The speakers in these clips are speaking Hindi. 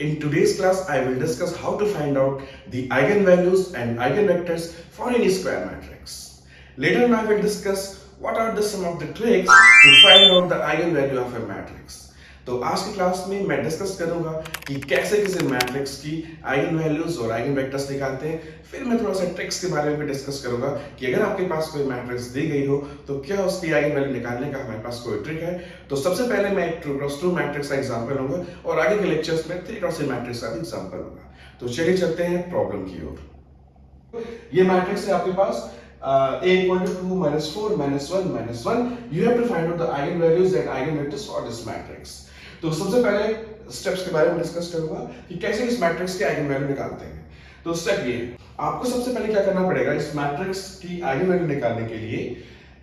In today's class, I will discuss how to find out the eigenvalues and eigenvectors for any square matrix. Later on, I will discuss what are some of the tricks to find out the eigenvalue of a matrix. तो आज की क्लास में मैं डिस्कस करूंगा कि कैसे किसी मैट्रिक्स की आइगन वैल्यूज और आइगन वेक्टर्स निकालते हैं। फिर मैं थोड़ा सा ट्रिक्स के बारे में भी डिस्कस करूंगा कि अगर आपके पास कोई मैट्रिक्स दी गई हो तो क्या उसकी आइगन वैल्यू निकालने का हमारे पास कोई ट्रिक है। तो सबसे पहले मैं एक 2x2 मैट्रिक्स का एग्जांपल लूंगा और आगे के लेक्चर्स में 3x3 मैट्रिक्स का भी एग्जांपल लूंगा। तो चलिए चलते हैं प्रॉब्लम की ओर। ये मैट्रिक्स है आपके पास a equal to 2 minus 4 minus 1 minus 1. You have to find out the eigenvalues and eigenvectors for this matrix. तो सबसे पहले स्टेप्स के बारे में डिस्कस करूंगा कि कैसे इस मैट्रिक्स के आइगन वैल्यू निकालते हैं। तो स्टेप ये है, आपको सबसे पहले क्या करना पड़ेगा, इस मैट्रिक्स की आइगन वैल्यू निकालने के लिए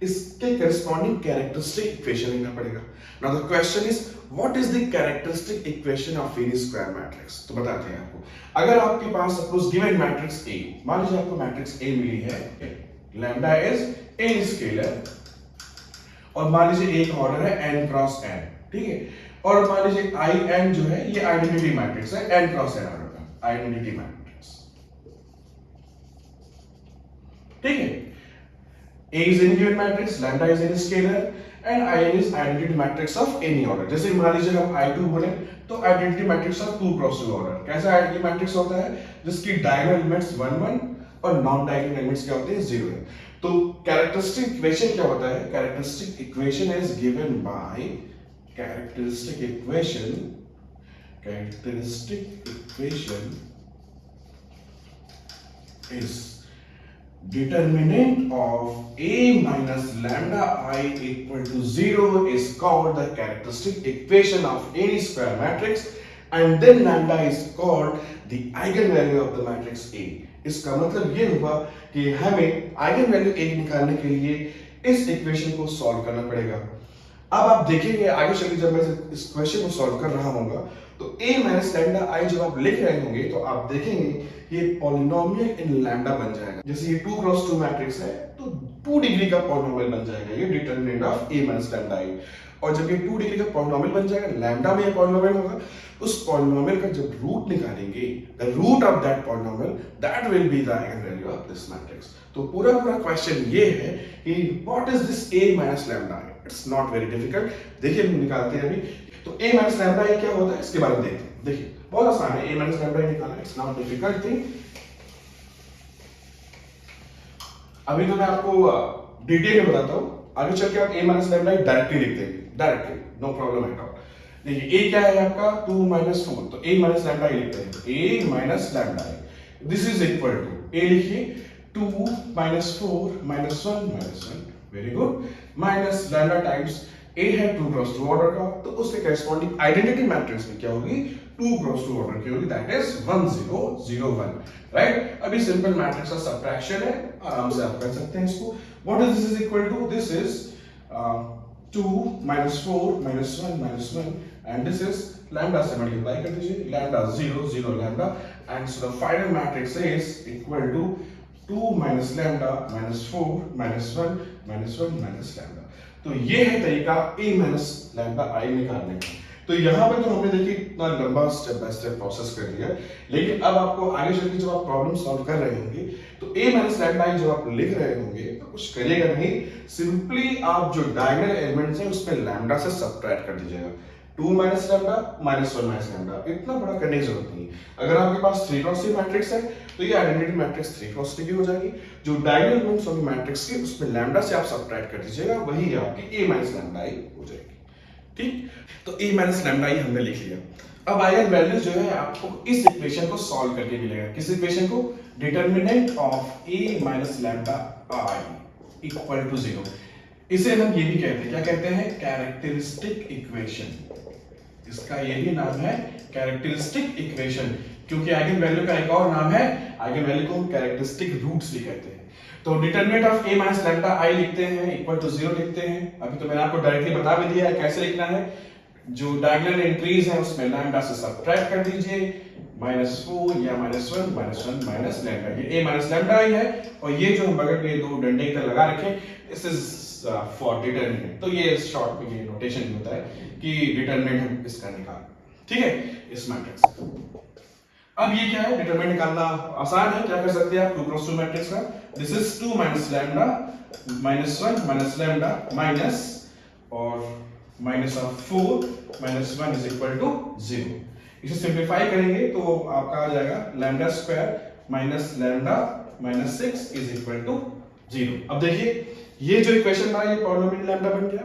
इसके करस्पॉन्डिंग कैरेक्टरिस्टिक इक्वेशन लिखना पड़ेगा। Now the question is what is the characteristic equation of N E square matrix. तो बताते हैं आपको, अगर आपके पास सपोज गिवन मैट्रिक्स ए, मान लीजिए आपको मैट्रिक्स ए मिली है, लैम्डा इज एन स्केलर और मान लीजिए एक ऑर्डर है n क्रॉस n, ठीक है, और मान लीजिए आई एन जो है ये आइडेंटिटी मैट्रिक्स है n क्रॉस n ऑर्डर का आइडेंटिटी मैट्रिक्स, ठीक है। A is any given matrix, lambda is any scalar and In is identity matrix of any order। जैसे मान लीजिए हम I2 बोले तो identity matrix of 2 cross 2 order. कैसा आइडेंटिटी मैट्रिक्स होता है जिसकी डायगोनल एलिमेंट्स 1 1 और नॉन डायगोनल एलिमेंट्स क्या होते हैं 0 है। तो कैरेक्टरिस्टिक इक्वेशन क्या होता है, characteristic equation is given bye characteristic equation is determinant of a minus lambda I equal to 0 is called the characteristic equation of any square matrix and then lambda is called the eigenvalue of the matrix A। इसका मतलब ये हुआ कि हमें eigenvalue A निकालने के लिए इस इक्वेशन को सॉल्व करना पड़ेगा। अब आप देखेंगे आगे चल के जब मैं इस क्वेश्चन को सॉल्व कर रहा हूंगा तो a माइनस लैम्डा आई जब आप लिख रहे होंगे तो आप देखेंगे ये पॉलिनोमियल इन लैम्डा बन जाएगा। जैसे ये 2 क्रॉस 2 मैट्रिक्स है तो 2 डिग्री का पॉलिनोमियल बन जाएगा, ये determinant of a minus lambda I. और जब ये 2 डिग्री का पॉलिनोमियल बन जाएगा, लैम्डा में ये पॉलिनोमियल होगा, उस पॉलिनोमियल का जब रूट निकालेंगे, the root of that polynomial that will be the eigen value of this matrix. तो पूरा क्वेश्चन ये है कि what is this a minus lambda I. It's not very difficult, देखिए हम निकालते हैं अभी। तो a माइनस लैम्डा आई क्या होता है इसके बारे में देखते हैं। देखिए बहुत आसान है, a माइनस लैम्डा आई निकालना, इट्स नॉट डिफिकल्ट थिंग। अभी तो मैं आपको डिटेल में बताता हूं, आगे चल के आप a minus lambda I directly लिख देंगे, directly, no problem at all. देखिए a क्या है आपका 2 माइनस 4, तो a माइनस लैम्डा आई लिखते हैं, a minus lambda I this is equal to a लिखिए 2 minus 4 minus 1 minus 1, very good, minus lambda times a है 2 क्रॉस 2 ऑर्डर का, तो उसके करेस्पॉन्डिंग आइडेंटिटी मैट्रिक्स में क्या होगी 2 क्रॉस 2 ऑर्डर की होगी, दैट इज 1 0 0 1, राइट। अभी सिंपल मैट्रिक्स का सब्ट्रैक्शन है, आराम से आप कर सकते हैं इसको। What is this is equal to, this is 2 minus 4 minus 1 minus 1 and this is lambda से मल्टीप्लाई कर दीजिए, lambda 0 0 lambda and so the final matrix is equal to 2 minus lambda minus 4 minus 1 minus 1 minus lambda। तो ये है तरीका a minus lambda I निकालने का। तो यहाँ पे तो हमने देखिए इतना लंबा स्टेप बाय स्टेप प्रोसेस कर दिया, लेकिन अब आपको आगे चल के जब आप प्रॉब्लम सॉल्व कर रहे होंगे तो a माइनस लैम्डा आई जब आप लिख रहे होंगे तो कुछ करिएगा नहीं, सिंपली आप जो डायगोनल एलिमेंट्स हैं उसमें लैम्डा से सब्ट्रैक्ट कर दीजिएगा। 2 minus lambda minus 1 minus lambda, इतना बड़ा करने की जरूरत नहीं। अगर आपके पास 3 क्रॉस 3 मैट्रिक्स है तो ये आइडेंटिटी मैट्रिक्स 3 क्रॉस 3 की हो जाएगी। जो डायगोनल एलिमेंट्स होंगे मैट्रिक्स के उसमें लैम्डा से आप सब्ट्रैक्ट कर दीजिएगा, वही आपकी a माइनस लैम्डा आई हो जाएगी, ठीक। तो a माइनस लैम्डा आई हमने लिख लिया। अब आइगन वैल्यू जो है आपको इस इक्वेशन को सॉल्व करके मिलेगा। किस इक्वेशन को, determinant of a minus lambda I equal to 0। इसे हम ये भी कहते हैं, क्या कहते हैं, कैरेक्टरिस्टिक इक्वेशन। इसका ये भी नाम है कैरेक्टरिस्टिक इक्वेशन, क्योंकि आइगन वैल्यू का एक और नाम है, आइगन वैल्यू को हम कैरेक्टरिस्टिक रूट्स भी कहते हैं। तो determinant of a minus lambda I लिखते हैं, इक्वल टू 0 लिखते हैं। अभी तो मैंने आपको डायरेक्टली बता भी दिया है कैसे लिखना है। जो डायगोनल एंट्रीज हैं उसमें लैम्डा से सब्ट्रैक्ट कर दीजिए, -4 या -1 माइनस लैम्डा, ये a माइनस लैम्डा आई है, और ये जो हम बगल में 2 डंडे की तरह लगा रखे, दिस इज फॉर डिटरमिनेंट। तो ये शॉर्ट में ये नोटेशन होता है कि डिटरमिनेंट हम इसका निकाल, ठीक है, इस मैट्रिक्स से। अब ये क्या है, डिटरमिनेंट निकालना आसान है। क्या कर सकते हैं आप, 2 क्रॉस 2 मैट्रिक्स का, this is 2 minus lambda minus 1 minus lambda minus और minus of 4 minus 1 is equal to 0। इसे सिंप्लीफाई करेंगे तो आपका आ जाएगा lambda square minus lambda minus 6 is equal to 0। अब देखिए ये जो इक्वेशन था ये पॉलिनोमियल लैम्डा बन गया।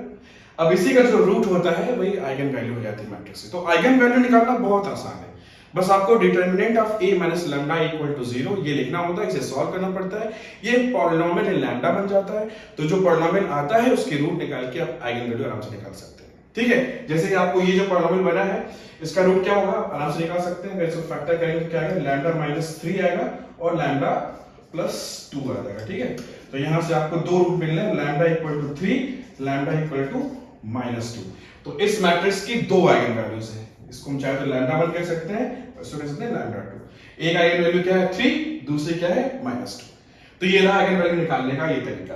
अब इसी का जो रूट होता है वही आइगन वैल्यू हो जाती है मैट्रिक्स से। तो आइगन वैल्यू निकालना बहुत आसान है, बस आपको determinant of a minus lambda equal to 0 ये लिखना होता है, इसे सॉल्व करना पड़ता है, ये पॉलिनोमियल लैम्डा बन जाता है। तो जो पॉलिनोमियल आता है उसकी रूट निकाल के आप आइगन वैल्यू आराम से निकाल सकते हैं। ठीक है, जैसे कि आपको ये जो पॉलिनोमियल बना है इसका रूट क्या होगा आराम से निकाल सकते हैं। इसको फैक्टर करेंगे क्या आएगा, लैम्डा माइनस 3 आएगा और लैम्डा प्लस 2 आ जाएगा। ठीक है, तो यहां से आपको दो रूट मिलने हैं, lambda equal to 3, lambda equal to minus 2। तो इस मैट्रिक्स की दो आइगन वैल्यूज है, इसको हम चाहे तो लैम्डा 1 कह सकते हैं, इसको कह सकते हैं लैम्डा 2। एक आइगन वैल्यू क्या है 3, दूसरी क्या है माइनस 2। तो ये रहा आइगन वैल्यू निकालने का ये तरीका।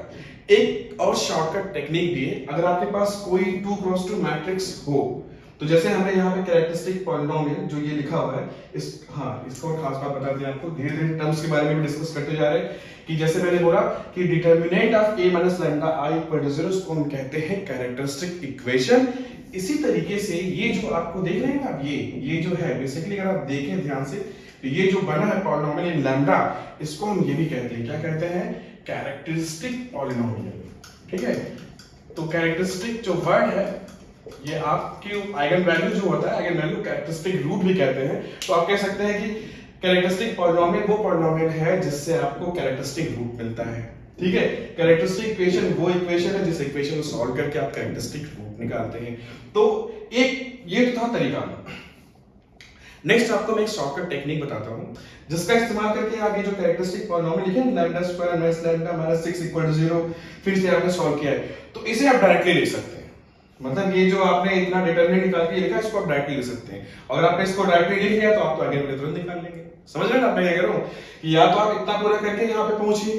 एक और शॉर्टकट टेक्निक भी है, अगर आपके पास कोई 2 क्रॉस 2 मैट्रिक्स हो तो जैसे हमने यहाँ पे कैरेक्टरिस्टिक पॉलिनोमियल जो ये लिखा हुआ है इसको खास बात बता दें आपको, धीरे धीरे टर्म्स के बारे में भी डिस्कस करते जा रहे हैं कि जैसे मैंने बोला कि determinant of a minus lambda i equal to 0 उसको हम कहते हैं कैरेक्टरिस्टिक इक्वेशन। इसी तरीके से ये जो आपको देख रहे हैं आप ये जो है बेसिकली अगर आप देखें ध्यान से तो ये जो बना है पॉलिनोमियल लैम्डा इसको हम ये भी कहते हैं, क्या कहते हैं, कैरेक्टरिस्टिक पॉलिनोमियल। ठीक है, तो कैरेक्टरिस्टिक जो वर्ड है ये आपके आइगन वैल्यू जो होता है, आइगन वैल्यू कैरेक्टरिस्टिक रूट भी कहते हैं। तो आप कह सकते हैं कि कैरेक्टरिस्टिक पॉलिनोमियल वो पॉलिनोमियल है जिससे आपको कैरेक्टरिस्टिक रूट मिलता है। ठीक है, कैरेक्टरिस्टिक इक्वेशन वो इक्वेशन है जिस इक्वेशन को सॉल्व करके आप कैरेक्टरिस्टिक रूट निकालते हैं। तो एक ये तो था तरीका। नेक्स्ट आपको मैं एक शॉर्टकट टेक्निक बताता हूं जिसका इस्तेमाल करके आप ये जो कैरेक्टरिस्टिक पॉलिनोमियल लिखे lambda square minus lambda minus 6 equal to 0 फिर से आपने सॉल्व किया है तो इसे आप डायरेक्टली लिख सकते हैं। मतलब ये जो आपने इतना डिटरमिनेंट निकाल के लिखा है इसको आप डायरेक्टली लिख सकते हैं। अगर आपने इसको डायरेक्टली लिख लिया तो आप तो आगे वाले तुरंत निकाल लेंगे। समझ रहे हैं ना मैं क्या कह रहा हूं कि या तो आप इतना पूरा करके यहां पे पहुंचिए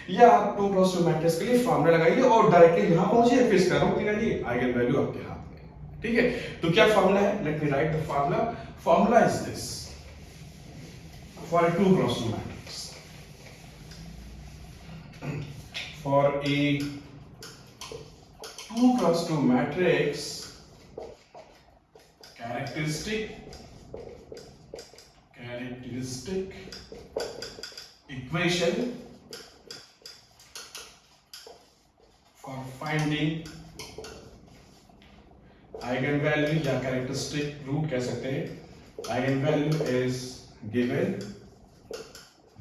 या आप 2 क्रॉस 2 मैट्रिक्स के लिए फार्मूला लगाइए और डायरेक्टली यहां पहुंचिए फिर इसका रूट निकालिए, आइगन वैल्यू आपके हाथ में। ठीक है, तो क्या फार्मूला है, let me right the formula. Formula is this for 2 cross 2 matrix, for a 2 cross 2 matrix, characteristic equation for finding eigenvalue या characteristic root कह सकते हैं, eigenvalue is given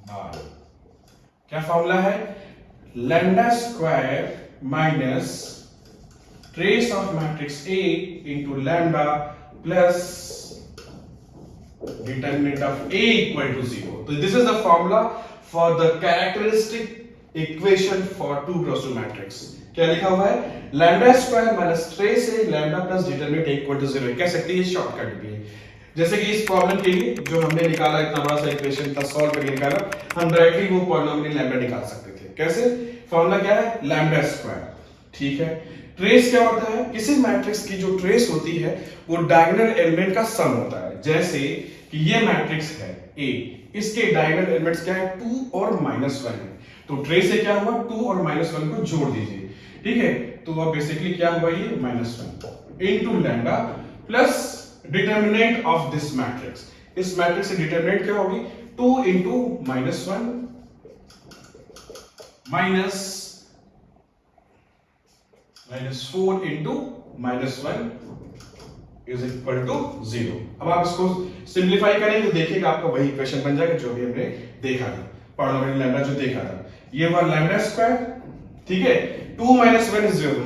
by क्या फॉर्मूला है, lambda square minus trace of matrix A into lambda plus determinant of A equal to 0. So this is the formula for the characteristic equation for 2 cross 2 matrix. क्या लिखा हुआ है, lambda square minus trace A lambda plus determinant A equal to 0. कह सकते हैं शॉर्टकट भी है। जैसे कि इस प्रॉब्लम के लिए जो हमने निकाला इतना बड़ा सा इक्वेशन था सॉल्व करके निकाला, हम डायरेक्टली वो पॉलिनोमियल लैम्डा निकाल सकते थे। कैसे, फॉर्मूला क्या है, लैम्डा स्क्वायर। ठीक है, ट्रेस क्या होता है, किसी मैट्रिक्स की जो ट्रेस होती है वो डायगोनल एलिमेंट का सम होता है। जैसे कि ये मैट्रिक्स है A, इसके डायगोनल एलिमेंट्स क्या है 2 और -1 है, तो ट्रेस से क्या हुआ 2 और -1 को जोड़ दीजिए। ठीक है, तो अब बेसिकली क्या हुआ ये -1 into lambda plus determinant of this matrix. इस मैट्रिक्स से डिटरमिनेंट क्या होगी 2 into -1 -4 into -1 is equal to 0। अब आप इसको सिंप्लीफाई करेंगे तो देखिएगा आपका वही इक्वेशन बन जाएगा जो भी हमने देखा था, पॉलिनोमियल लैम्डा जो देखा था। ये हुआ लैम्डा स्क्वायर, ठीक है, 2 - 1 इज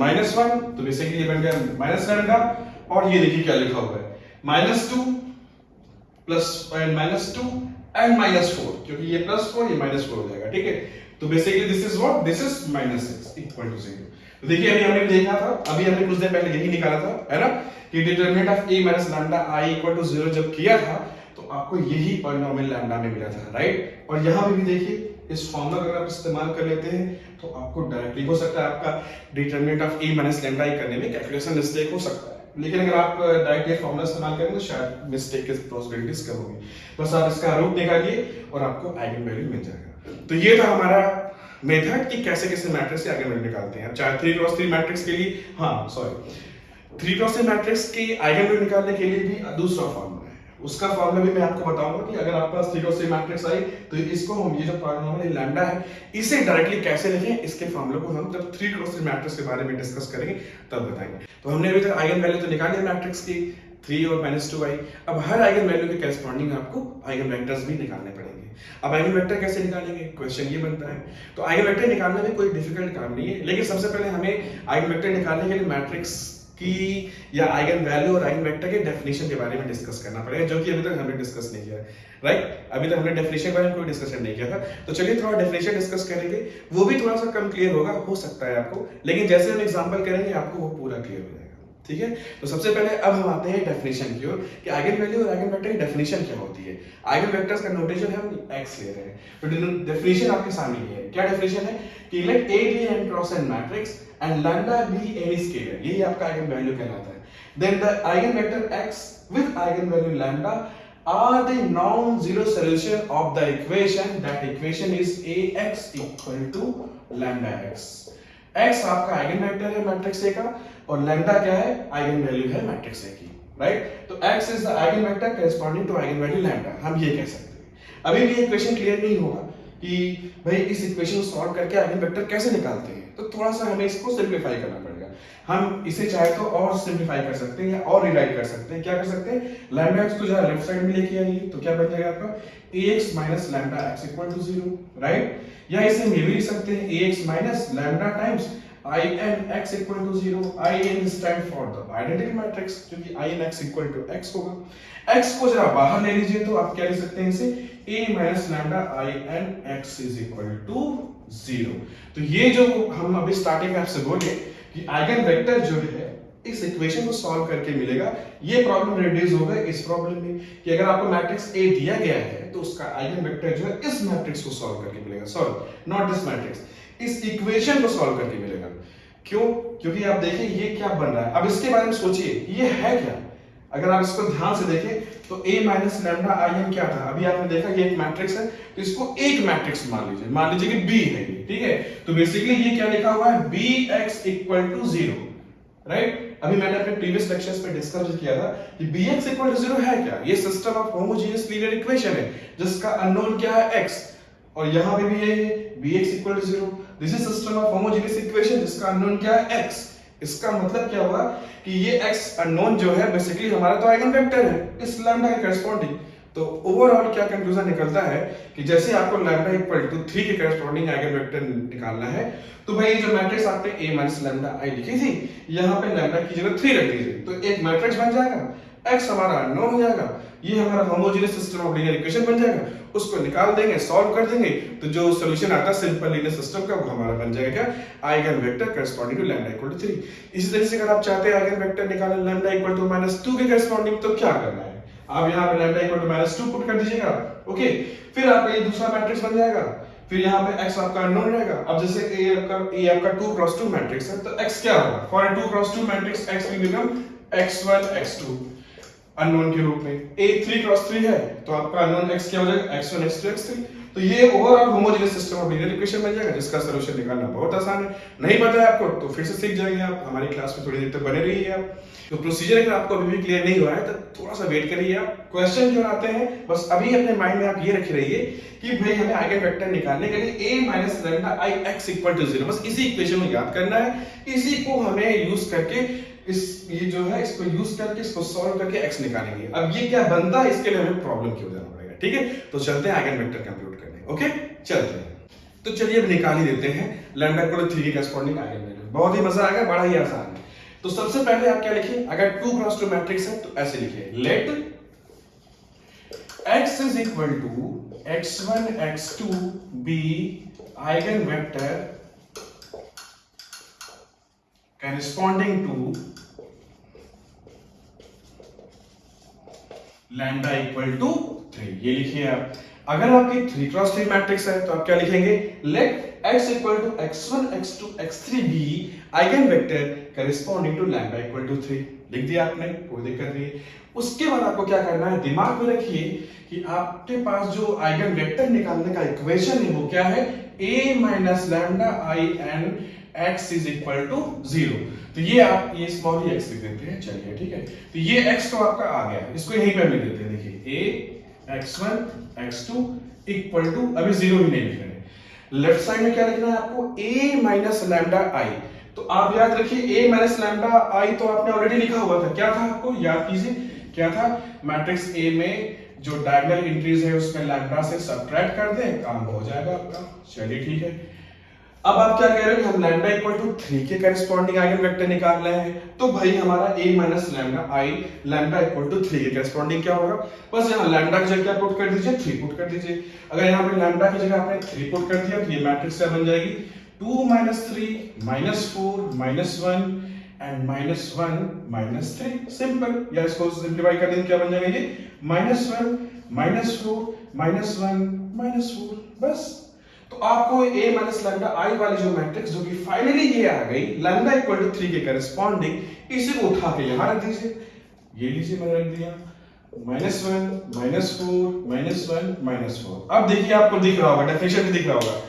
-1, तो बेसिकली ये बन गया माइनस लैम्डा। और ये देखिए क्या लिखा हुआ है -2 प्लस -2 एंड -4, क्योंकि ये +4 ये -4 हो जाएगा। ठीक है, तो basically this is what, this is -6 equal to 0। तो देखिए अभी हमने देखा था, अभी हमने कुछ देर पहले यही निकाला था, है ना, कि determinant of a minus lambda i equal to 0 जब किया था तो आपको यही पॉलिनोमियल लैम्डा में मिला था, राइट। और यहां पे भी देखिए इस फॉर्मूला का अगर आप इस्तेमाल कर लेते हैं तो आपको डायरेक्टली हो सकता है आपका determinant of a minus lambda i करने में कैलकुलेशन मिस्टेक हो सकता है। लेकिन अगर आप डायरेक्ट ये फॉर्मूला इस्तेमाल करेंगे तो शायद मिस्टेक की पॉसिबिलिटीज कम होगी। बस आप इसका रूट निकालिए और आपको आइगन वैल्यू मिल जाएगा। तो ये था हमारा मेथड कि कैसे कैसे मैट्रिक्स से आइगन वैल्यू निकालते हैं। चाहे 3x3 मैट्रिक्स के लिए, हाँ सॉरी, 3x3 मैट्रिक्स की आइगन वैल्यू निकालने के लिए भी दूसरा फॉर्मूला है। उसका फॉर्मूला भी मैं आपको बताऊंगा कि अगर आपके पास 3x3 मैट्रिक्स आई तो इसको हम, ये जो पॉलिनोमियल लैम्डा है, इसे डायरेक्टली कैसे लिखें, इसके फॉर्मूले को हम जब 3x3 मैट्रिक्स के बारे में डिस्कस करेंगे तब बताएंगे। तो हमने अभी तक आइगन वैल्यू तो निकाली है मैट्रिक्स की 3 और -2 आई। अब हर आइगन वैल्यू के करेस्पॉन्डिंग आपको आइगन वेक्टर्स भी निकालने पड़ेंगे। अब आइगन वेक्टर कैसे निकालेंगे, क्वेश्चन ये बनता है। तो आइगन वेक्टर निकालने में कोई डिफिकल्ट काम नहीं है, लेकिन सबसे पहले हमें आइगन वेक्टर निकालने के लिए मैट्रिक्स की या आइगन वैल्यू और आइगन वेक्टर के डेफिनेशन के बारे में डिस्कस करना पड़ेगा, जो कि अभी तक हमने डिस्कस नहीं किया है। राइट, अभी तक हमने डेफिनेशन के बारे में कोई डिस्कशन नहीं किया था। तो चलिए थोड़ा डेफिनेशन डिस्कस करेंगे, वो भी थोड़ा सा कम क्लियर होगा, हो सकता है आपको, लेकिन जैसे हम एग्जांपल करेंगे आपको वो पूरा क्लियर हो जाएगा। ठीक है, तो सबसे पहले अब हम आते हैं डेफिनेशन की ओर कि आइगन वैल्यू और आइगन वेक्टर की डेफिनेशन क्या होती है। आइगन वेक्टर्स का नोटेशन हम x ले रहे हैं, तो डेफिनेशन आपके सामने ये है। क्या डेफिनेशन है कि late A be n cross n matrix and lambda be any scalar, यही आपका आइगन वैल्यू कहलाता है। Then the eigen vector x with eigen value lambda are the non-zero solution of the equation. That equation is ax equal to lambda x. x आपका आइगन वेक्टर है मैट्रिक्स A का और लैम्डा क्या है, आइगन वैल्यू है मैट्रिक्स A की। राइट, तो x is the eigen vector corresponding to eigen value lambda, हम ये कह सकते हैं। अभी भी ये इक्वेशन क्लियर नहीं होगा कि भाई इस इक्वेशन को सॉल्व करके आइगन वेक्टर कैसे निकालते हैं, तो थोड़ा सा हमें इसको सिंपलीफाई करना पड़ेगा। हम इसे चाहे तो और सिंपलीफाई कर सकते हैं या और रिराइट कर सकते हैं। क्या कर सकते हैं, लैम्डा x को जरा लेफ्ट साइड में लेके आइए तो क्या बन जाएगा आपका ax minus lambda x equal to 0। Right, या इसे हम ये भी लिख सकते हैं ax minus lambda times in x equal to 0। in stand for the identity matrix, क्योंकि in x equal to x होगा। x को जरा बाहर ले लीजिए तो आप क्या लिख सकते हैं इसे a minus lambda in x is equal to 0। तो ये जो हम अभी स्टार्टिंग में आपसे बोले कि आइगन वेक्टर जो है इस इक्वेशन को सॉल्व करके मिलेगा, ये प्रॉब्लम रिड्यूस होगा इस प्रॉब्लम में कि अगर आपको मैट्रिक्स A दिया गया है तो उसका आइगन वेक्टर जो है इस मैट्रिक्स को सॉल्व करके मिलेगा। सॉरी, नॉट दिस मैट्रिक्स, इस इक्वेशन को सॉल्व करके मिलेगा। क्यों, क्योंकि आप देखिए ये क्या बन रहा है। अब इसके बारे में सोचिए ये है क्या, अगर आप इसको ध्यान से देखें तो a माइनस लैम्डा in क्या था, अभी आपने देखा ये एक मैट्रिक्स है, तो इसको एक मैट्रिक्स मान लीजिए कि b है ये। ठीक है, तो बेसिकली ये क्या लिखा हुआ है, bx इक्वल टू 0। राइट, अभी मैंने अपने प्रीवियस लेक्चर्स पे डिस्कस किया था कि bx इक्वल टू 0 है क्या, ये system of homogeneous linear equation है जिसका अननोन क्या है x, और यहां पे भी ये bx equal to 0। This is system of homogeneous equation जिसका अननोन क्या है x। इसका मतलब क्या हुआ कि ये x अननोन जो है बेसिकली हमारा तो आइगन वेक्टर है इस लैम्डा के करेस्पॉन्डिंग। तो ओवरऑल क्या कंक्लूजन निकलता है कि जैसे आपको लैम्डा इक्वल टू 3 के करेस्पॉन्डिंग आइगन वेक्टर निकालना है, तो भाई जो मैट्रिक्स आपने a माइनस लैम्डा i लिखी थी, यहां पे लैम्डा की जगह 3 रख दीजिए तो एक मैट्रिक्स बन जाएगा, x हमारा अननोन हो जाएगा, ये हमारा homogeneous system of linear equation बन जाएगा, उसको निकाल देंगे, सॉल्व कर देंगे, तो जो सॉल्यूशन आता है सिंपल लीनियर सिस्टम का वो हमारा बन जाएगा eigen vector corresponding to lambda equal to 3। इसी तरह से अगर आप चाहते हैं आइगन वेक्टर निकालना लैम्डा इक्वल टू -2 के करेस्पॉन्डिंग, तो क्या करना है, आप यहां पे लैम्डा इक्वल टू -2 पुट कर दीजिएगा। ओके, फिर आपका ये दूसरा मैट्रिक्स बन जाएगा, फिर यहाँ पे x आपका अननोन रहेगा। अब जैसे a आपका 2 क्रॉस 2 मैट्रिक्स है, तो x क्या होगा, for a 2 cross 2 matrix x will become x1 x2 unknown के रूप में। a 3 क्रॉस 3 है तो आपका अननोन x क्या हो जाएगा, x1 x2 x3। तो ये overall homogeneous system of linear equation बन जाएगा जिसका सॉल्यूशन निकालना बहुत आसान है। नहीं पता है आपको तो फिर से सीख जाएंगे आप, हमारी क्लास में थोड़ी देर तक बने रहिए आप। तो प्रोसीजर अगर आपको अभी भी क्लियर नहीं हुआ है तो थोड़ा सा वेट करिए आप, क्वेश्चन जो आते हैं बस अभी अपने माइंड में आप ये रखे रहिए कि भाई हमें आइगन वेक्टर निकालने के लिए a minus lambda i x equal to 0, बस इसी इक्वेशन को याद करना है, इसी को हमें यूज करके ये जो है इसको यूज करके इसको सॉल्व करके x निकालेंगे। अब ये क्या बनता है इसके लिए हमें प्रॉब्लम क्यों जाना पड़ेगा। ठीक है, तो चलते हैं आइगन वेक्टर कंप्यूट करने। ओके, चलते हैं। तो चलिए अब निकाल ही देते हैं लैम्डा इक्वल टू 3 के करेस्पॉन्डिंग आइगन वैल्यू। बहुत ही मजा आएगा, बड़ा ही आसान है। तो सबसे पहले आप क्या लिखिए, अगर 2 क्रॉस 2 मैट्रिक्स है तो ऐसे लिखिए, let x is equal to x1 x2 be eigen vector corresponding to lambda equal to 3। ये लिखिए आप। अगर आपकी 3 क्रॉस 3 मैट्रिक्स है तो आप क्या लिखेंगे, let x equal to x1 x2 x3 be eigen vector corresponding to lambda equal to 3। लिख दिया आपने, कोई दिक्कत नहीं है। उसके बाद आपको क्या करना है, दिमाग में रखिए कि आपके पास जो आइगन वेक्टर निकालने का इक्वेशन है वो क्या है, a minus lambda I n x is equal to 0। तो ये आप ये स्मॉल ही x लिख देते हैं, चलिए ठीक है। तो ये x तो आपका आ गया, इसको यहीं पे लिख देते हैं, देखिए a x1 x2 equal to, अभी 0 भी नहीं लिख रहे हैं। लेफ्ट साइड में क्या लिखना है आपको, a माइनस लैम्डा आई। तो आप याद रखिए a माइनस लैम्डा आई तो आपने ऑलरेडी लिखा हुआ था, क्या था आपको याद कीजिए, क्या था, मैट्रिक्स A में जो डायगोनल एंट्रीज है उसमें लैम्डा से सब्ट्रैक्ट कर दें, काम हो जाएगा आपका। चलिए ठीक है। अब आप क्या कह रहे हो, हम लैम्डा इक्वल टू 3 के करस्पॉन्डिंग आइगन वेक्टर निकाल रहे हैं, तो भाई हमारा a minus lambda I lambda equal to 3 के करस्पॉन्डिंग क्या होगा, बस यहाँ लैम्डा की जगह क्या पुट कर दीजिए, 3 पुट कर दीजिए। अगर यहाँ पे लैम्डा की जगह आपने 3 पुट कर दिया तो ये मैट्रिक्स क्या बन जाएगी, 2 minus 3 minus 4 minus 1 and minus 1 minus 3, simple. या इसको सिंप्लीफाई कर दें क्या बन जाएगा, ये माइनस 1 माइनस 4 माइनस 1 माइनस 4, बस। तो आपको a माइनस लैम्डा आई वाली जो मैट्रिक्स जो कि फाइनली ये आ गई लैम्डा इक्वल टू 3 के करस्पॉन्डिंग, इसे उठा के यहां रख दीजिए, ये लीजिए मैंने रख दिया, माइनस 1 माइनस 4 माइनस 1 माइनस 4। अब देखिए आपको दिख रहा होगा, डेफिनेशन में दिख रहा होगा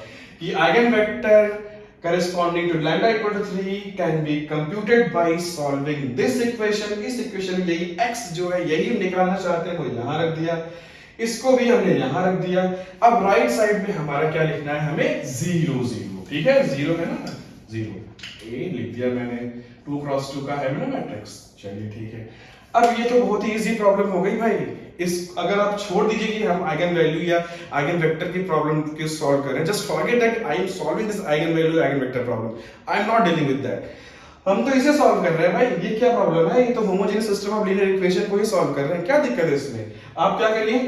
कि eigen vector corresponding to lambda equal to 3 can be computed by solving this equation। इस इक्वेशन में यही x जो है यही हम निकालना चाहते हैं, वो यहां रख दिया, इसको भी हमने यहां रख दिया। अब राइट साइड में हमारा क्या लिखना है, हमें 0 0, ठीक है, 0 है ना, 0 a लिख दिया मैंने, 2 क्रॉस 2 का है ना मैट्रिक्स, चलिए ठीक है। अब ये तो बहुत ही इजी प्रॉब्लम हो गई भाई। इस अगर आप छोड़ दीजिए कि हम आइगन वैल्यू या आइगन वेक्टर की प्रॉब्लम को सॉल्व कर रहे हैं, just forget that I am solving this eigen value eigen vector problem, I am not dealing with that. हम तो इसे सॉल्व कर रहे हैं भाई, ये क्या प्रॉब्लम है, ये तो homogeneous system of linear equation को ही सॉल्व कर रहे हैं, क्या दिक्कत है इसमें। आप क्या करिए,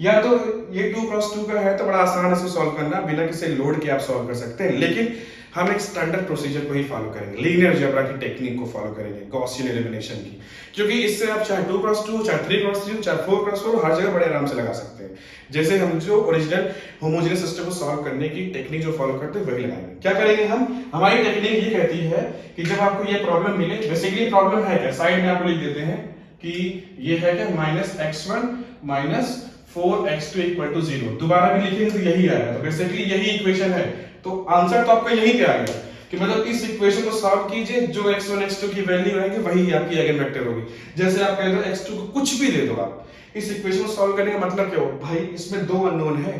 या तो ये 2 क्रॉस 2 का है तो बड़ा आसान है इसको सॉल्व करना, बिना किसी लोड के आप सॉल्व कर सकते हैं, लेकिन हम एक स्टैंडर्ड प्रोसीजर को ही फॉलो करेंगे, लीनियर अलजेब्रा की टेक्निक को फॉलो करेंगे, गॉसियन एलिमिनेशन की, क्योंकि इससे आप चाहे 2 क्रॉस 2 चाहे 3 क्रॉस 3 चाहे 4 क्रॉस 4 हर जगह बड़े आराम से लगा सकते हैं। जैसे हम जो ओरिजिनल होमोजेनियस सिस्टम को सॉल्व करने की टेक्निक जो फॉलो करते हैं वही लगाएंगे। क्या करेंगे हम, हमारी टेक्निक ये कहती है कि जब आपको ये प्रॉब्लम मिले, बेसिकली प्रॉब्लम है क्या, साइड में आपको लिख देते हैं कि ये है क्या, minus x1 minus 4x2 equal to 0, दोबारा भी लिखेंगे तो यही आएगा, तो बेसिकली यही इक्वेशन है। तो आंसर तो आपका यहीं पे आ गया कि मतलब इस इक्वेशन को सॉल्व कीजिए, जो x1 x2 की वैल्यू रहेंगे वही आपकी आइगन वेक्टर होगी। जैसे आप कह दो x2 को कुछ भी दे दो, आप इस इक्वेशन को सॉल्व करने का मतलब क्या हो भाई, इसमें 2 अननोन है,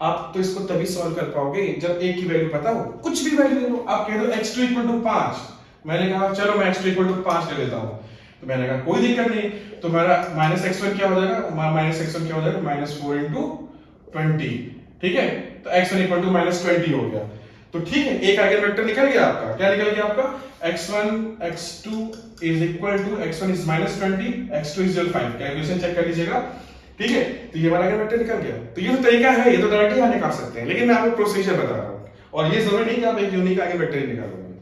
आप तो इसको तभी सॉल्व कर पाओगे जब एक की वैल्यू पता हो, कुछ भी वैल्यू दे दो। आप कह दो x2 इक्वल टू 5, मैंने कहा चलो मैं x2 इक्वल टू 5 ले लेता हूं, तो मैंने कहा कोई दिक्कत नहीं, तो मेरा माइनस x1 क्या हो जाएगा, माइनस x1 क्या हो जाएगा, माइनस 4 इंटू 20, ठीक है, तो x1 इक्वल टू माइनस 20 हो गया। तो ठीक है, एक आइगन वेक्टर निकल गया आपका, क्या निकल गया आपका, x1 x2 is equal to x1 is minus 20 x2 is 5, calculation check कर लीजिएगा, ठीक है। तो ये वाला आइगन वेक्टर निकल गया। तो ये तो तरीका है, ये तो डायरेक्टली आप निकाल सकते हैं, लेकिन मैं आपको प्रोसीजर बता रहा हूं, और ये जरूरी नहीं कि आप एक यूनिक आइगन वेक्टर ही निकालोगे,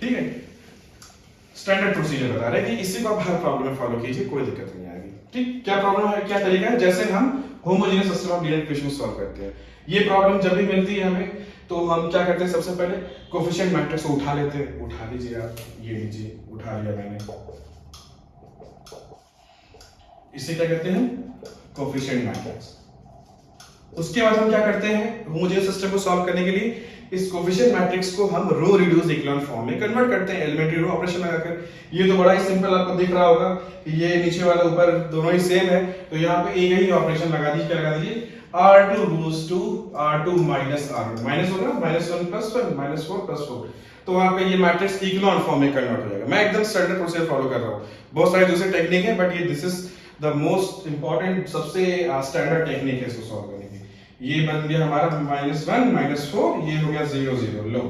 ठीक है, स्टैंडर्ड प्रोसीजर बता रहे हैं कि इसी को आप हर प्रॉब्लम में फॉलो कीजिए, कोई दिक्कत नहीं आएगी, ठीक। क्या प्रॉब्लम है, क्या तरीका है, जैसे हम homogeneous system of linear equation solve करते हैं। ये प्रॉब्लम जब भी मिलती है हमें, तो हम क्या करते हैं, सबसे पहले कोफिशिएंट मैट्रिक्स को उठा लेते हैं, उठा लीजिए आप, ये लीजिए, उठा लिया मैंने, इसे क्या कहते हैं, कोफिशिएंट मैट्रिक्स। उसके बाद हम क्या करते हैं, होमोजेनियस सिस्टम को सॉल्व करने के लिए इस कोफिशिएंट मैट्रिक्स को हम रो रिड्यूस इक्लोन फॉर्म में कन्वर्ट करते हैं, एलिमेंट्री रो ऑपरेशन लगाकर। ये तो बड़ा ही सिंपल आपको दिख रहा होगा कि ये नीचे वाला ऊपर दोनों ही सेम है, तो यहाँ पे एक ही ऑपरेशन लगा दीजिए, क्या लगा दीजिए, r2 roots to r2 minus r1, minus होगा माइनस 1 प्लस 1 माइनस 4 प्लस 4, तो आपका ये मैट्रिक्स इक्लोन फॉर्म में कन्वर्ट हो जाएगा। मैं एकदम स्टैंडर्ड प्रोसीजर फॉलो कर रहा हूँ, बहुत सारे दूसरे टेक्निक है, बट ये this is the most important, सबसे स्टैंडर्ड टेक्निक है इसको सॉल्व करने की। ये बन गया हमारा माइनस 1 माइनस 4, ये हो गया 0 0, लो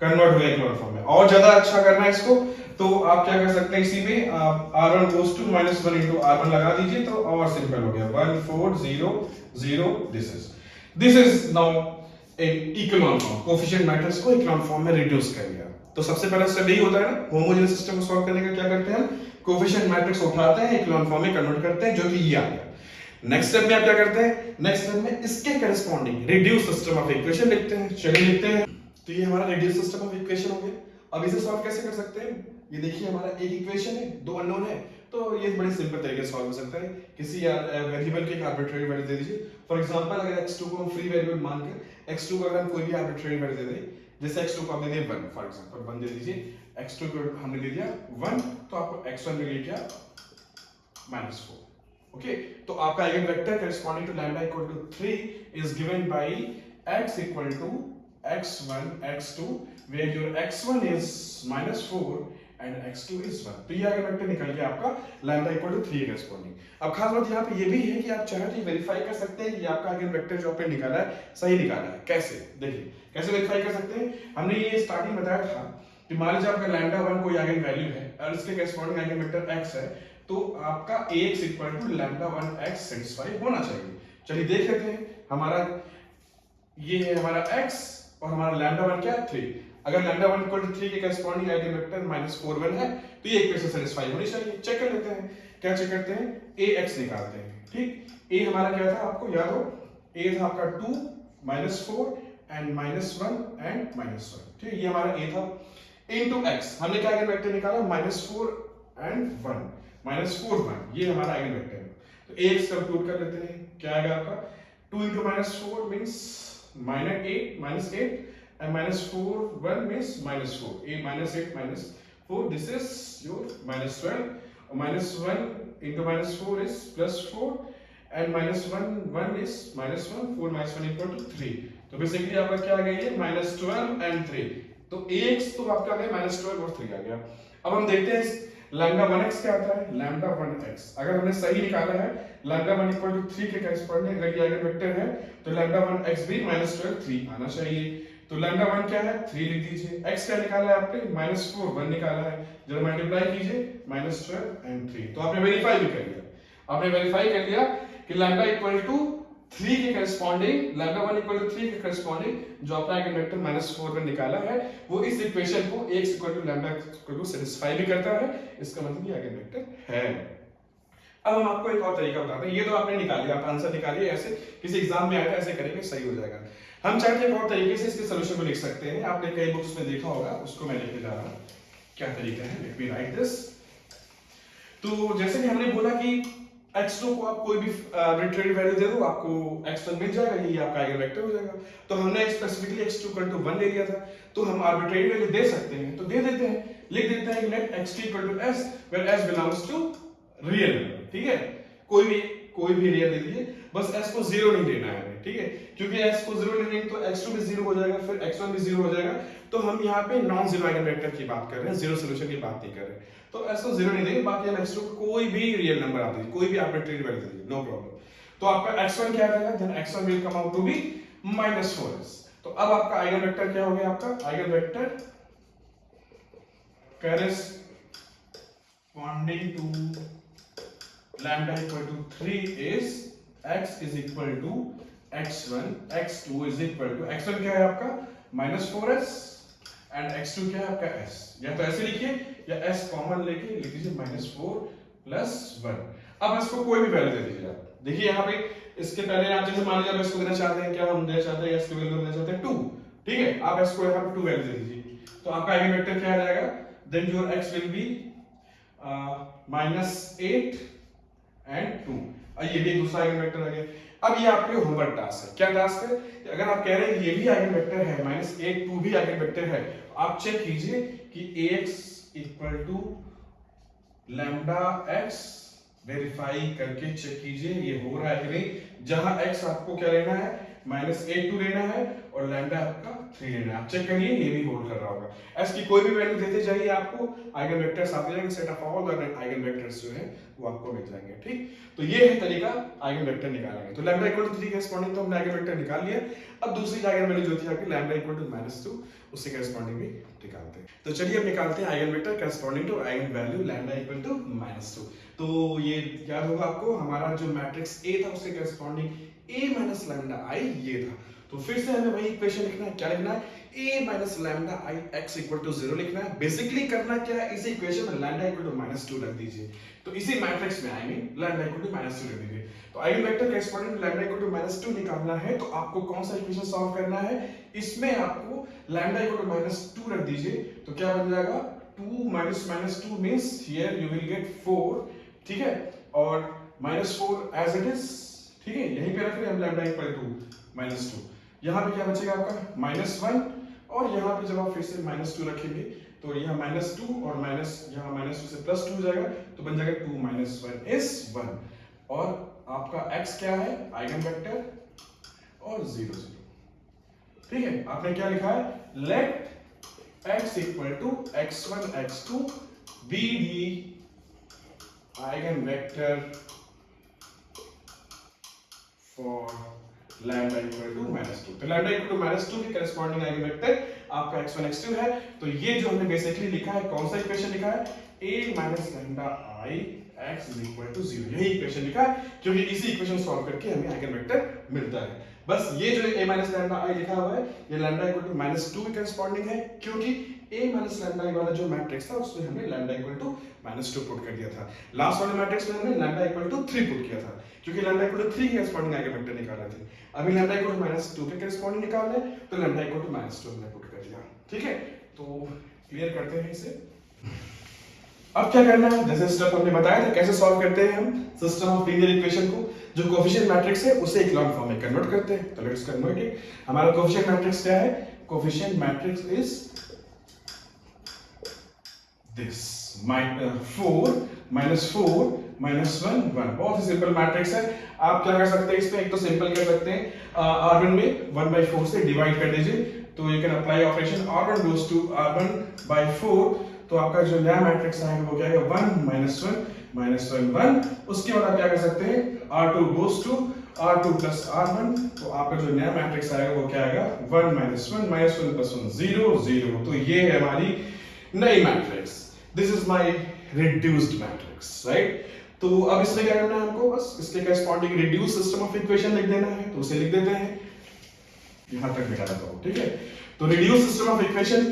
कन्वर्ट हो गया इक्लोन फॉर्म में। और ज्यादा अच्छा करना है इसको, तो आप क्या कर सकते हैं, इसी में आप r1 goes to minus 1 into r1 लगा दीजिए, तो और सिंपल हो गया, 1 4 0 0, दिस इज नाउ एक इक्लोन फॉर्म, कोफिशिएंट मैट्रिक्स को इक्लोन फॉर्म में रिड्यूस कर लिया। तो सबसे पहला स्टेप यही होता है ना, होमोजेनियस सिस्टम को सॉल्व करने का क्या करते हैं, कोफिशिएंट मैट्रिक्स उठाते हैं, इक्लोन फॉर्म में कन्वर्ट करते हैं, जो कि ये आ गया। नेक्स्ट स्टेप में आप क्या करते हैं, नेक्स्ट स्टेप में इसके corresponding reduce system of equation लिखते हैं। चलिए लिखते हैं, तो ये हमारा रिड्यूस सिस्टम ऑफ इक्वेशन हो गया। अब इसे सॉल्व कैसे कर सकते हैं, ये देखिए हमारा एक इक्वेशन है, दो अननोन है, तो ये बड़े सिंपल तरीके से सॉल्व हो सकता है। किसी वेरिएबल के एक आर्बिट्रेरी वैल्यू दे दीजिए। फॉर एग्जांपल अगर x2 को हम फ्री वेरिएबल मानकर x2 को अगर हम कोई भी आर्बिट्रेरी वैल्यू दे दें, जैसे x2 को हमने दिया 1, फॉर एग्जांपल 1 दे दीजिए, x2 को हमने दे दिया 1, तो आपको x1 मिलेगा क्या, -4। ओके, तो आपका eigen vector corresponding to lambda equal to 3 is given by x equal to x1 x2 where your x1 is -4 and x2 is 1। तो ये आइगन वेक्टर निकल गया आपका लैम्डा इक्वल टू 3 करेस्पॉन्डिंग। अब खास बात यहाँ पे ये भी है कि आप चाहे तो वेरीफाई कर सकते हैं कि आपका आइगन वेक्टर जो आपने निकाला है सही निकाला है। कैसे, देखिए कैसे वेरीफाई कर सकते हैं। हमने ये स्टार्टिंग बताया था कि मान लीजिए आपका लैम्डा 1 कोई आइगन वैल्यू है और इसके करेस्पॉन्डिंग आइगन वेक्टर x है, तो आपका ax equal to lambda 1x satisfy होना चाहिए। चलिए देख लेते हैं। हमारा ये है हमारा x और हमारा लैम्डा 1 क्या है, 3। अगर लैम्डा 1 इक्वल टू 3 के करेस्पॉन्डिंग आइगन वेक्टर -4 1 है, तो ये इक्वेशन सेटिस्फाई होनी चाहिए। चेक कर लेते हैं। क्या चेक करते हैं, ax निकालते हैं। ठीक, a हमारा क्या था आपको याद हो, a था आपका 2 -4 एंड -1 एंड -1। ठीक, ये हमारा a था। इनटू x हमने क्या आइगन वेक्टर निकाला, -4 एंड 1, -4 1, ये हमारा आइगन वेक्टर है। तो ax कंप्यूट कर लेते हैं। क्या आएगा आपका, 2 into -4 means -8 and -4 1 means -4, a -8 -4, this is your -12, -1 into -4 is +4 and -1 is -1, 4 -1 equal to 3। तो बेसिकली आपका क्या आ गया, ये -12 and 3। तो ax तो आपका आ गया -12 और 3 आ गया। अब हम देखते हैं लैम्डा 1x क्या आता है, लैम्डा 1x अगर हमने सही निकाला है, लैम्डा 1 इक्वल टू 3 के करेस्पॉन्डिंग अगर ये आइगन वेक्टर है, तो लैम्डा 1x भी -12 3 आना चाहिए। तो लैम्डा 1 क्या है, 3 लिख दीजिए। x क्या निकाला है आपने, -4 1 निकाला है, जब मल्टीप्लाई कीजिए -12 एंड 3। तो आपने वेरीफाई भी कर लिया, आपने वेरीफाई कर लिया कि लैम्डा इक्वल टू 3 के करेस्पॉन्डिंग, लैम्डा 1 इक्वल टू 3 के करेस्पॉन्डिंग जो आपका आइगन वेक्टर -4 1 निकाला है, वो इस इक्वेशन को x equal to lambda equal to satisfy भी करता है। इसका मतलब ये आइगन वेक्टर है। अब हम आपको एक और तरीका बताते हैं। ये तो आपने निकाल लिया, आप आंसर निकालिए, ऐसे किसी एग्जाम में आएगा ऐसे करेंगे सही हो जाएगा। हम चाहते हैं एक और तरीके से इसके सॉल्यूशन को लिख सकते हैं। आपने कई बुक्स में देखा होगा, उसको मैं लिखने जा रहा हूं। क्या तरीका है, लेट मी राइट दिस। तो जैसे कि हमने बोला कि x2 को आप कोई भी आर्बिट्रेरी वैल्यू दे दो, आपको x1 मिल जाएगा, ये आपका आइगन वेक्टर हो जाएगा। तो हमने स्पेसिफिकली x2 इक्वल टू 1 ले लिया था, तो हम आर्बिट्रेरी वैल्यू दे सकते हैं, तो दे देते हैं, लिख देते हैं let x2 equal to s where s belongs to real number. ठीक है, कोई भी रियल ले लीजिए, बस s को 0 नहीं लेना है, ठीक है, क्योंकि s को 0 लेंगे तो x2 भी 0 हो जाएगा, फिर x1 भी 0 हो जाएगा। तो हम यहाँ पे नॉन जीरो आइगन वेक्टर की बात कर रहे हैं, जीरो सॉल्यूशन की बात नहीं कर रहे। तो s को 0 नहीं देंगे, बाकी हम x2 को कोई भी रियल नंबर आप दीजिए, कोई भी आर्बिट्रेरी वैल्यू दीजिए, नो प्रॉब्लम। तो आपका x1 क्या रहेगा, then x1 will come out to be -4s। तो अब आपका आइगन वेक्टर क्या हो गया, आपका eigen vector corresponding to lambda equal to 3 is x is equal to x1, x2 is equal to x1 क्या है आपका -4s एंड x2 क्या है आपका s। या तो ऐसे लिखिए या s कॉमन लेके लिख दीजिए -4 + 1। अब s को कोई भी वैल्यू दे दीजिए आप। देखिए यहाँ पे इसके पहले आप जैसे मान लीजिए आप s को देना चाहते हैं, क्या हम देना चाहते हैं, s की वैल्यू देना चाहते हैं 2, ठीक है, आप s को यहाँ पे 2 वैल्यू दे दीजिए। तो आपका आइगन वेक्टर क्या आ जाएगा, then your x will be -8 and 2। ये भी दूसरा आइगन वेक्टर आ गया। अब ये आपके होमवर्क टास्क है। क्या टास्क है, अगर आप कह रहे हैं कि ये भी आइगन वेक्टर है, -8 2 भी आइगन वेक्टर है, आप चेक कीजिए कि ax equal to lambda x, verify करके चेक कीजिए ये हो रहा है कि नहीं। जहां x आपको क्या लेना है, -8 2 लेना है और लैम्डा आपका 3 लेना है। आप चेक करिए ये भी होल्ड कर रहा होगा। s की कोई भी वैल्यू देते जाइए, आपको आइगन वेक्टर्स आते जाएंगे, set of all the eigen vectors जो है वो आपको मिल जाएंगे। ठीक, तो ये है तरीका आइगन वेक्टर निकालने। तो लैम्डा इक्वल टू 3 करेस्पॉन्डिंग तो हमने आइगन वेक्टर निकाल लिया। अब दूसरी आइगन वैल्यू जो थी आपकी लैम्डा इक्वल टू -2, उससे करेस्पॉन्डिंग भी निकालते हैं। तो चलिए अब निकालते हैं eigen vector corresponding to eigen value lambda equal to -2। तो ये याद होगा आपको, हमारा जो मैट्रिक्स A था उसके corresponding A minus lambda I ये था। तो फिर से हमें वही इक्वेशन लिखना है। क्या लिखना है, A minus lambda I x equal to 0 लिखना है। बेसिकली करना क्या है, इसी इक्वेशन में लैम्डा इक्वल टू -2 रख दीजिए। तो इसी मैट्रिक्स में लैम्डा इक्वल टू -2 रख दीजिए। तो eigen vector corresponding to lambda equal to -2 निकालना है, तो आपको कौन सा इक्वेशन सॉल्व करना है, इसमें आपको लैम्डा इक्वल टू -2 रख दीजिए। तो क्या बन जाएगा, 2 minus minus 2 means here you will get 4, ठीक है, और -4 एज इट इज, ठीक है, यहीं पे रख रहे हैं हम लैम्डा इक्वल टू -2। यहाँ पे क्या बचेगा आपका -1, और यहाँ पे जब आप फिर से -2 रखेंगे तो यहाँ -2 और माइनस यहाँ -2 से +2 हो जाएगा, तो बन जाएगा 2 - 1 is 1, और आपका x क्या है, आइगन वेक्टर और 0 0, ठीक है। आपने क्या लिखा है, let x equal to x1 x2 be the eigen vector for lambda equal to -2। तो लैम्डा इक्वल टू -2 के करस्पॉन्डिंग आइगन वेक्टर आपका x1 x2 है। तो ये जो हमने बेसिकली लिखा है, कौन सा इक्वेशन लिखा है, a minus lambda i x is equal to 0, यही इक्वेशन लिखा है, क्योंकि इसी इक्वेशन सॉल्व करके हमें आइगन वेक्टर मिलता है। बस ये जो a माइनस लैम्डा i लिखा हुआ है, ये लैम्डा इक्वल टू -2 के करस्पॉन्डिंग है, क्योंकि a माइनस लैम्डा i वाला जो मैट्रिक्स था उसमें हमने लैम्डा इक्वल टू -2 पुट कर दिया था। लास्ट वाले मैट्रिक्स में हमने लैम्डा इक्वल टू 3 पुट किया था, क्योंकि लैम्डा इक्वल टू 3 के करस्पॉन्डिंग आइगन वेक्टर निकालना थे। अभी लैम्डा इक्वल टू -2 के करस्पॉन्डिंग निकालना है, तो लैम्डा इक्वल टू -2 हमने पुट कर दिया, ठीक है। तो क्लियर करते हैं इसे। अब क्या करना है, जैसे स्टेप हमने बताया था कैसे सॉल्व करते हैं हम सिस्टम ऑफ लीनियर इक्वेशन को, जो कोएफिशिएंट मैट्रिक्स है उसे इक्लॉन फॉर्म में कन्वर्ट करते हैं। तो लेट्स कन्वर्ट इट। हमारा कोएफिशिएंट मैट्रिक्स क्या है, कोएफिशिएंट मैट्रिक्स इज दिस 4 -4 -1 1। बहुत ही सिंपल मैट्रिक्स है। आप क्या कर सकते हैं इसमें, एक तो सिंपल कर सकते हैं, r1 में 1/4 से डिवाइड कर दीजिए, तो you can apply operation r1 goes to r1/4, तो आपका जो नया मैट्रिक्स आएगा वो क्या आएगा, 1 -1 -1 1। उसके बाद आप क्या कर सकते हैं, r2 goes to r2 plus r1, तो आपका जो नया मैट्रिक्स आएगा वो क्या आएगा, 1 -1 -1 + 1 0 0। तो ये है हमारी नई matrix, this is my reduced matrix, right. तो अब इसमें क्या करना है हमको, बस इसके corresponding reduced system of equation लिख देना है, तो उसे लिख देते हैं, यहां तक लिखा था, ठीक है। तो रिड्यूस्ड सिस्टम ऑफ इक्वेशन,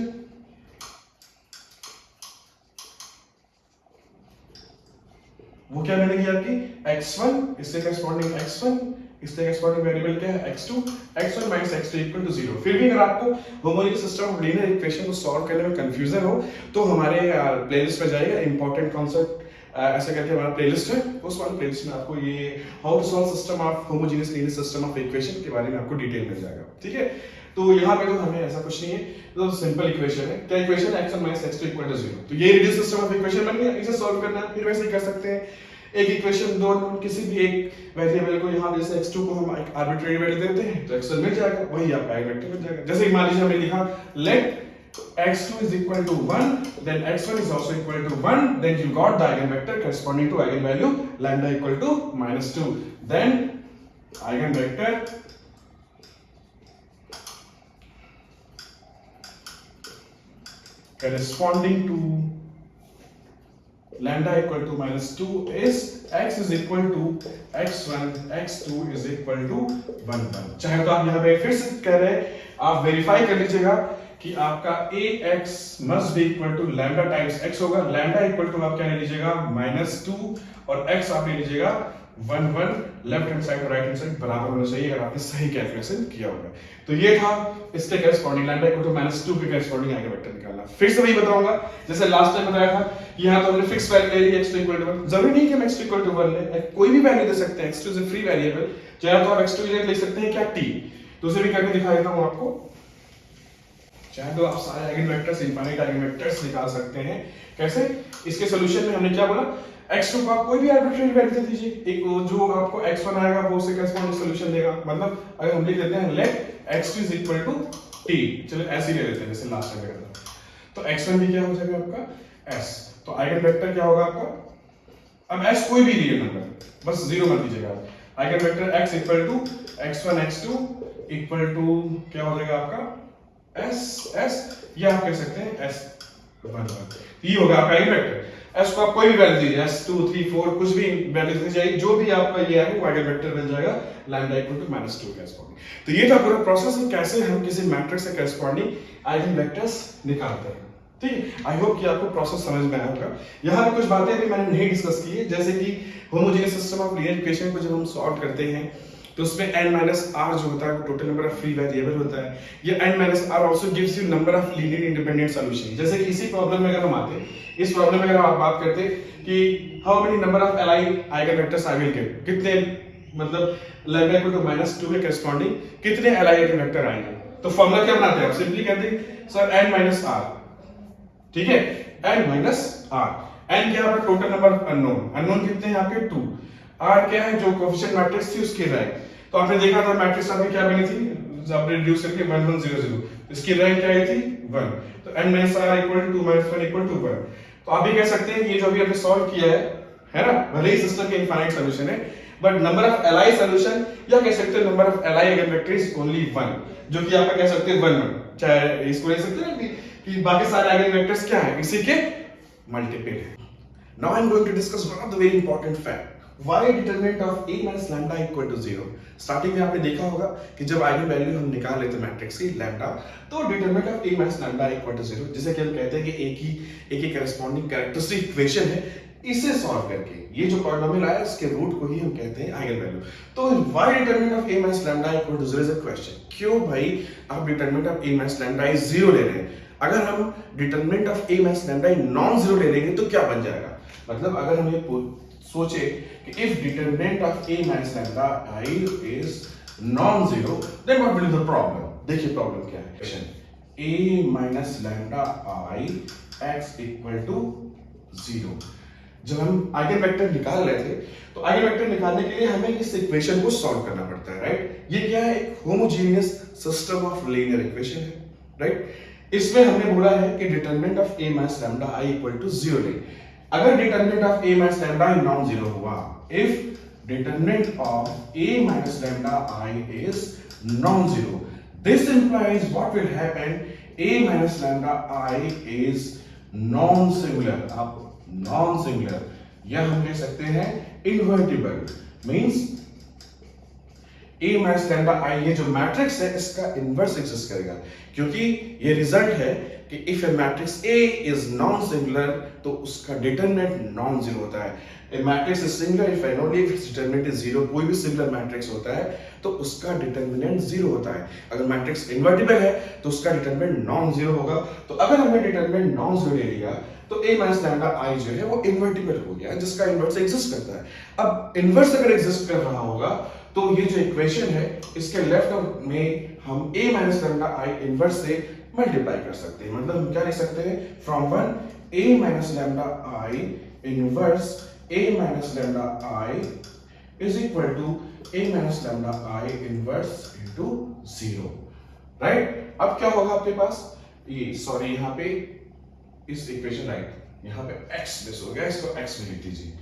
वो क्या बनेगी आपकी, x1 इससे करस्पॉन्डिंग x1, इससे करस्पॉन्डिंग वेरिएबल क्या है, x2, x1 - x2 = 0। फिर भी अगर आपको homogeneous system of linear equation को सॉल्व करने में कंफ्यूजन हो, तो हमारे प्लेलिस्ट पे जाइए, इंपॉर्टेंट कॉन्सेप्ट ऐसे करके हमारा प्लेलिस्ट है, उस वाले प्लेलिस्ट में आपको ये how to solve system of homogeneous linear system of equation के बारे में आपको डिटेल मिल जाएगा, ठीक है। तो यहाँ पे तो हमें ऐसा कुछ नहीं है, तो सिंपल इक्वेशन है। क्या इक्वेशन है, x1 - x2 = 0। तो ये रिड्यूस सिस्टम ऑफ इक्वेशन बन गया, इसे सॉल्व करना है। फिर वैसे ही कर सकते हैं, एक इक्वेशन दो, किसी भी एक वेरिएबल को, यहाँ जैसे x2 को हम एक आर्बिट्रेरी वैल्यू देते हैं तो x1 मिल जाएगा, वही आपका आइगन वेक्टर मिल जाएगा। जैसे मान लीजिए हमने लिखा late x2 is equal to 1, then x1 is also equal to 1, then you got the eigenvector corresponding to eigenvalue lambda equal to -2. Then eigenvector corresponding to lambda equal to -2 is x is equal to x1, x2 is equal to 1 1। चाहे तो आप यहाँ पे फिर से कह रहे हैं, आप वेरीफाई कर लीजिएगा कि आपका ax must be equal to lambda times x होगा। lambda equal to आप क्या ले लीजिएगा, -2, और x आप ले लीजिएगा 1 1। लेफ्ट हैंड साइड और राइट हैंड साइड बराबर होना चाहिए अगर आपने सही कैलकुलेशन किया होगा। तो ये था इसके करस्पॉन्डिंग lambda equal to -2 के करस्पॉन्डिंग आइगन वेक्टर निकालना। फिर से वही बताऊंगा जैसे लास्ट टाइम बताया था, यहाँ तो हमने फिक्स वैल्यू ले ली x2 equal to 1। जरूरी नहीं कि हम x2 equal to 1 ले, कोई भी वैल्यू दे सकते हैं, x2 is a free variable, चाहे तो आप x2 की जगह लिख सकते हैं क्या, t। तो उसे भी करके दिखा देता हूं आपको। चाहे तो आप सारे eigen vectors, infinite eigen vectors निकाल सकते हैं। कैसे, इसके सॉल्यूशन में हमने क्या बोला, x2 को आप कोई भी आर्बिट्रेरी वैल्यू दे दीजिए, एक जो आपको x1 आएगा वो उससे करस्पॉन्डिंग सॉल्यूशन देगा। मतलब अगर हम लिख देते हैं let x2 is equal to t, चलो ऐसे ही ले लेते हैं जैसे लास्ट टाइम करता था, तो x1 भी क्या हो जाएगा आपका s। तो आइगन वेक्टर क्या होगा आपका, अब s कोई भी रियल नंबर, बस 0 मत दीजिएगा। Eigen vector x equal to x1 x2 equal to क्या हो जाएगा आपका s s, या आप कह सकते हैं s 1 1। ये होगा आपका आइगन वेक्टर। s को आप कोई भी वैल्यू दीजिए, s 2 3 4 कुछ भी वैल्यू दी जाए, जो भी आपका ये है वो आइगन वेक्टर मिल जाएगा लैम्डा इक्वल टू -2 करस्पॉन्डिंग। तो ये था पूरा प्रोसेस है कैसे हम किसी मैट्रिक्स से करस्पॉन्डिंग आइगन वेक्टर्स निकालते हैं। ठीक है, आई होप कि आपको प्रोसेस समझ में आया होगा। यहाँ पे कुछ बातें भी मैंने नहीं डिस्कस की है, जैसे कि homogeneous system of linear equation को जब हम सॉल्व करते हैं तो उसमें n माइनस आर जो होता है वो total number of free variable होता है। ये n minus R also gives you number of linear independent solution. जैसे कि इसी प्रॉब्लम में अगर हम आते, इस प्रॉब्लम में अगर आप बात करते कि how many number of Li eigen vectors I will get, कितने मतलब लैम्डा इक्वल टू -2 के करस्पॉन्डिंग कितने Li आइगन वेक्टर आएंगे। तो फॉर्मूला क्या बनाते हैं आप, सिंपली कहते हैं सर n माइनस आर, ठीक है, n माइनस आर। n क्या है, total number of unknown, unknown कितने हैं आपके 2, r क्या है जो कोएफिशिएंट मैट्रिक्स थी उसकी रैंक। तो आपने देखा था मैट्रिक्स आपकी क्या बनी थी, जब रिड्यूस करके 1 1 0 0, इसकी रैंक क्या आई थी 1। तो n minus r equal to 2 minus 1 equal to 1। तो आप भी कह सकते हैं ये जो अभी हमने सॉल्व किया है ना, भले ही सिस्टम के इनफाइनाइट सॉल्यूशन है, but number of Li solution या कह सकते हैं number of Li eigen vector is only 1, जो कि आपका कह सकते हैं 1 1, चाहे इसको ले सकते हैं कि बाकी सारे आइगन वेक्टर्स क्या हैं, इसी के मल्टीपल है। Now I am going to discuss one of the very important fact, why determinant of a minus lambda equal to 0। Starting में आपने देखा होगा कि जब आइगन वैल्यू हम निकाल लेते हैं मैट्रिक्स की लैम्डा, तो determinant of a minus lambda equal to 0, जिसे कि हम कहते हैं कि एक ही करस्पॉन्डिंग कैरेक्टरिस्टिक इक्वेशन है, इसे सॉल्व करके ये जो पॉलिनोमियल आया इसके रूट को ही हम कहते हैं आइगन वैल्यू। तो why determinant of a minus lambda equal to 0 is a question. क्यों भाई आप determinant of a minus lambda is 0 ले रहे हैं। अगर हम determinant of a minus lambda non zero ले लेंगे तो क्या बन जाएगा, मतलब अगर हम ये सोचे कि if determinant of a minus lambda I is non-zero, then what will be the problem? देखिए प्रॉब्लम क्या है, a minus lambda I x equal to 0। जब हम आइगन वेक्टर निकाल रहे थे तो आइगन वेक्टर निकालने के लिए हमें इस इक्वेशन को सॉल्व करना पड़ता है, राइट। ये क्या है, एक homogeneous system of linear equation है, राइट। इसमें हमने बोला है कि determinant of a minus lambda I equal to 0 ले। अगर determinant of a minus lambda non zero हुआ, if determinant of a minus lambda I is non-zero, this implies what will happen, a minus lambda I is non-singular। अब non-singular या हम कह सकते हैं invertible, means a minus lambda I ये जो मैट्रिक्स है इसका इनवर्स एग्जिस्ट करेगा, क्योंकि ये रिजल्ट है कि if A matrix A is non-singular तो उसका डिटरमिनेंट नॉन जीरो होता है। A matrix is singular if and only if its determinant is zero. कोई भी सिंगुलर मैट्रिक्स होता है तो उसका डिटरमिनेंट जीरो होता है। अगर मैट्रिक्स इन्वर्टिबल है तो उसका डिटरमिनेंट नॉन जीरो होगा। तो अगर हमने डिटरमिनेंट नॉन जीरो ले लिया तो a minus lambda I जो है वो इन्वर्टिबल हो गया, जिसका इन्वर्स एग्जिस्ट करता है। अब इन्वर्स अगर एग्जिस्ट कर रहा होगा तो ये जो इक्वेशन है इसके लेफ्ट में हम a minus lambda I inverse से मल्टीप्लाई कर सकते हैं। मतलब हम क्या लिख सकते हैं, from 1 a minus lambda I inverse a minus lambda I is equal to a minus lambda I inverse into 0, right. अब क्या होगा आपके पास, ये सॉरी यहाँ पे इस इक्वेशन राइट, यहाँ पे x मिस हो गया, इसको x में लिख दीजिए।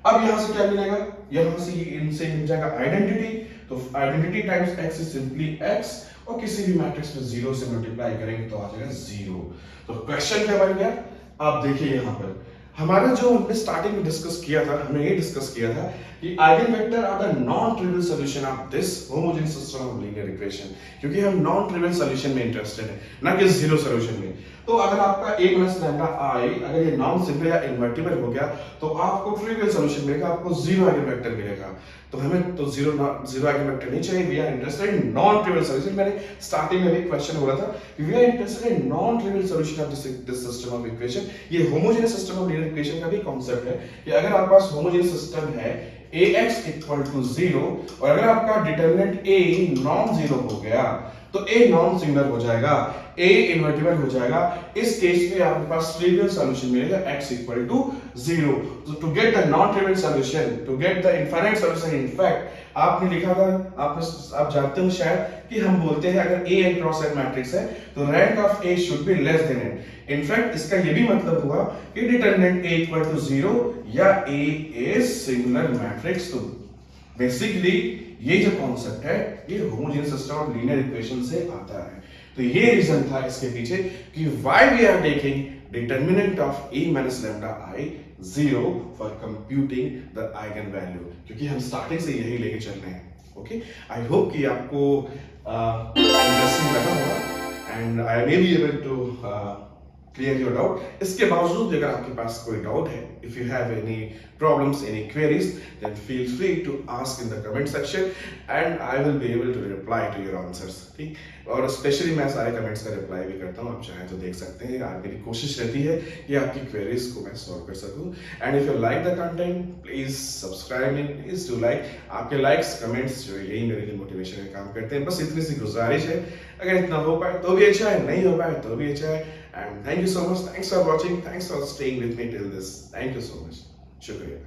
अब यहाँ से क्या मिलेगा, यहाँ से ये इनसे मिल जाएगा आइडेंटिटी, तो identity times x is simply x, और किसी भी मैट्रिक्स में 0 से मल्टीप्लाई करेंगे तो आ जाएगा 0। तो क्वेश्चन क्या बन गया, आप देखिए यहाँ पर हमारा जो हमने स्टार्टिंग में डिस्कस किया था, हमने ये डिस्कस किया था कि eigen vector are the non trivial solution of this homogeneous system of linear equation, क्योंकि हम नॉन ट्रिवियल सॉल्यूशन में इंटरेस्टेड है, ना कि जीरो सॉल्यूशन में। तो अगर आपका a minus lambda I अगर ये नॉन सिंगुलर या इन्वर्टिबल हो गया तो आपको ट्रिवियल सॉल्यूशन मिलेगा, आपको जीरो आइगन वेक्टर मिलेगा। तो हमें तो जीरो आइगन वेक्टर नहीं चाहिए, we are interested in non trivial solution. मैंने स्टार्टिंग में भी क्वेश्चन बोला था कि we are interested in non trivial solution of this system of equation. ये homogeneous system of linear equation का भी कांसेप्ट है कि अगर आपके पास होमोजेनियस सिस्टम है ax इक्वल टू 0 और अगर आपका डिटरमिनेंट a नॉन जीरो हो गया तो a नॉन सिंगुलर हो जाएगा, a इन्वर्टिबल हो जाएगा। इस केस में आपके पास ट्रिवियल सॉल्यूशन मिलेगा x इक्वल टू 0। तो to get the non trivial solution, to get the infinite solution, in fact आपने लिखा था, आप जानते हो शायद कि हम बोलते हैं अगर a n cross n matrix है तो rank of a should be less than n। In fact इसका ये भी मतलब हुआ कि डिटरमिनेंट a इक्वल टू 0 या a इज सिंगुलर मैट्रिक्स। तो बेसिकली ये जो कॉन्सेप्ट है ये homogeneous system of linear equation से आता है। तो ये रीजन था इसके पीछे कि why we are taking determinant of a minus lambda I 0 for computing the eigen value, क्योंकि हम स्टार्टिंग से यही लेके चल रहे हैं। ओके, आई होप कि आपको इंटरेस्टिंग लगा होगा and I may be able to clear your doubt. इसके बावजूद भी अगर आपके पास कोई डाउट है, if you have any problems, any queries, then feel free to ask in the comment section and I will be able to reply to your answers. ठीक, और स्पेशली मैं सारे कमेंट्स का रिप्लाई भी करता हूँ, आप चाहें तो देख सकते हैं। मेरी कोशिश रहती है कि आपकी क्वेरीज को मैं सॉल्व कर सकूँ। And if you like the content, please subscribe me, please do like. आपके लाइक्स कमेंट्स जो यही मेरे लिए मोटिवेशन का काम करते हैं। बस इतनी सी गुजारिश है, अगर इतना हो पाए तो भी अच्छा है, नहीं हो पाए तो भी अच्छा है। And thank you so much. Thanks for watching. Thanks for staying with me till this. Thank you so much. Shukriya.